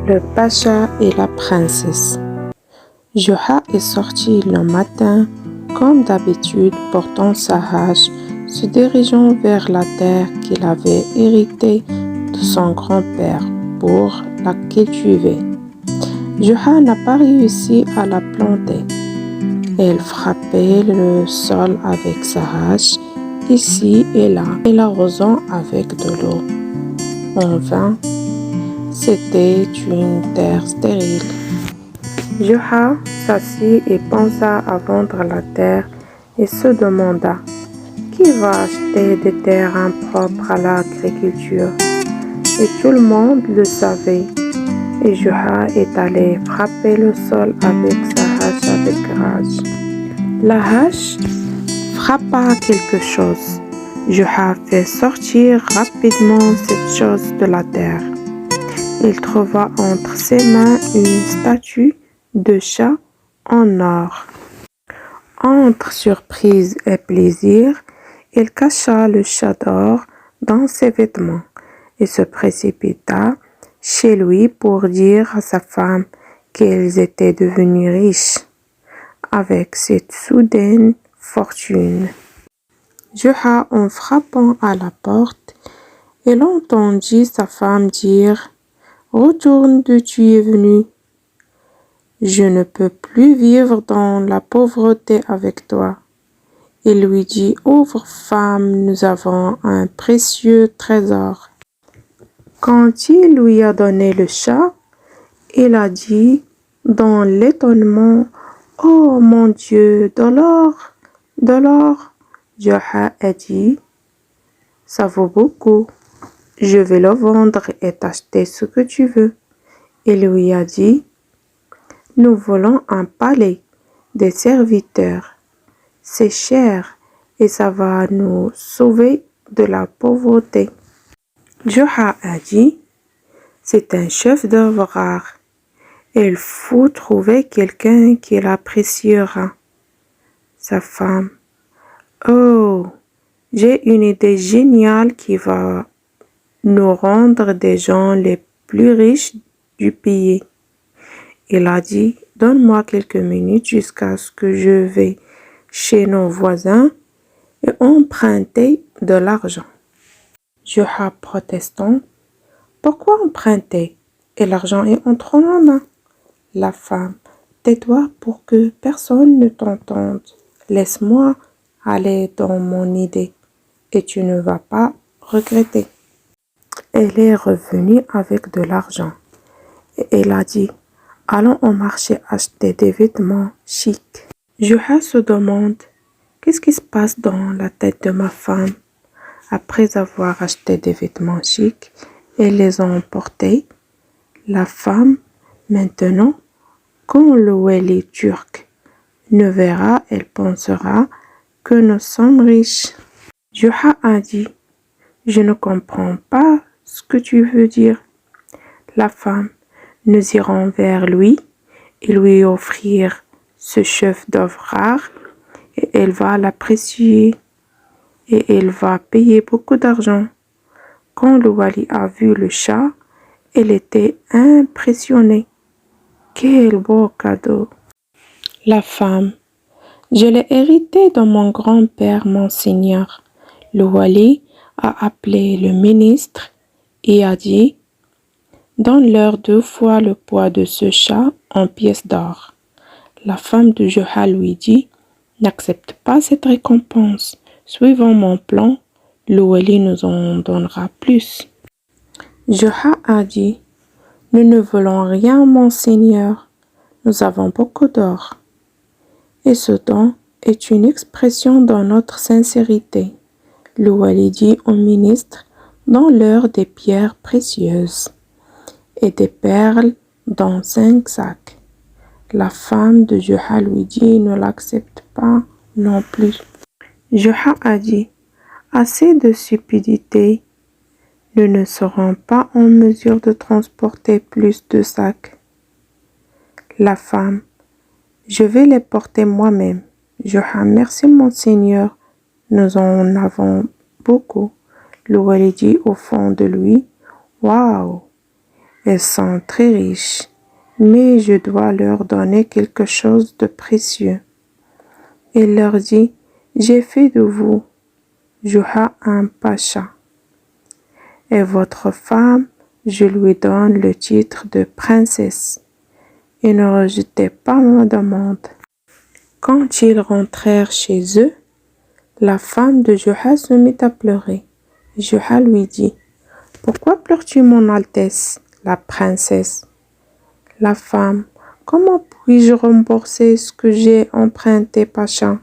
Le pacha et la princesse. Juha est sorti le matin, comme d'habitude, portant sa hache, se dirigeant vers la terre qu'il avait héritée de son grand-père pour la cultiver. Juha n'a pas réussi à la planter. Elle frappait le sol avec sa hache, ici et là, et l'arrosant avec de l'eau. En vain, c'était une terre stérile. Juha s'assit et pensa à vendre la terre et se demanda qui va acheter des terres impropres à l'agriculture. Et tout le monde le savait. Et Juha est allé frapper le sol avec sa hache avec rage. La hache frappa quelque chose. Juha fait sortir rapidement cette chose de la terre. Il trouva entre ses mains une statue de chat en or. Entre surprise et plaisir, il cacha le chat d'or dans ses vêtements et se précipita chez lui pour dire à sa femme qu'ils étaient devenus riches avec cette soudaine fortune. Juha, en frappant à la porte, il entendit sa femme dire « Retourne d'où tu es venu. Je ne peux plus vivre dans la pauvreté avec toi. » Il lui dit « Ouvre, femme, nous avons un précieux trésor. » Quand il lui a donné le chat, il a dit dans l'étonnement « Oh mon Dieu, de l'or, de l'or !» Juha a dit « Ça vaut beaucoup. Je vais le vendre et t'acheter ce que tu veux. » Il lui a dit « Nous voulons un palais, des serviteurs. C'est cher et ça va nous sauver de la pauvreté. » Juha a dit « C'est un chef-d'œuvre rare. Il faut trouver quelqu'un qui l'appréciera. » Sa femme « Oh, j'ai une idée géniale qui va nous rendre des gens les plus riches du pays. » Il a dit « Donne-moi quelques minutes jusqu'à ce que je vais chez nos voisins et emprunter de l'argent. » Juha protestant « Pourquoi emprunter? Et l'argent est entre nos mains. » La femme « Tais-toi pour que personne ne t'entende. Laisse-moi aller dans mon idée et tu ne vas pas regretter. » Elle est revenue avec de l'argent et elle a dit « Allons au marché acheter des vêtements chics. » Juha se demande « Qu'est-ce qui se passe dans la tête de ma femme? » Après avoir acheté des vêtements chics et les a emportés, la femme, maintenant, quand le wali turc ne verra, elle pensera que nous sommes riches. Juha a dit « Je ne comprends pas ce que tu veux dire. » La femme, nous irons vers lui et lui offrir ce chef-d'œuvre rare et elle va l'apprécier et elle va payer beaucoup d'argent. Quand le wali a vu le chat, elle était impressionnée. Quel beau cadeau! La femme, je l'ai hérité de mon grand-père, monseigneur. Le wali a appelé le ministre et a dit « Donne-leur 2 fois le poids de ce chat en pièces d'or. » La femme de Juha lui dit « N'accepte pas cette récompense. Suivant mon plan, le wali nous en donnera plus. » Juha a dit « Nous ne voulons rien, monseigneur. Nous avons beaucoup d'or. » Et ce don est une expression de notre sincérité. Le wali dit au ministre « Donne-leur des pierres précieuses et des perles dans 5 sacs. » La femme de Juha lui dit « Ne l'accepte pas non plus. » Juha a dit « Assez de stupidité. Nous ne serons pas en mesure de transporter plus de sacs. » La femme « Je vais les porter moi-même. » Juha « Merci, monseigneur. Nous en avons beaucoup. » Le wali dit au fond de lui « Waouh! Elles sont très riches, mais je dois leur donner quelque chose de précieux. Il leur dit, j'ai fait de vous, Juha, un pacha. Et votre femme, je lui donne le titre de princesse. Et ne rejetez pas ma demande. Quand ils rentrèrent chez eux, la femme de Juha se mit à pleurer. Juha lui dit, pourquoi pleures-tu, mon Altesse, la princesse? La femme, comment puis-je rembourser ce que j'ai emprunté, Pacha?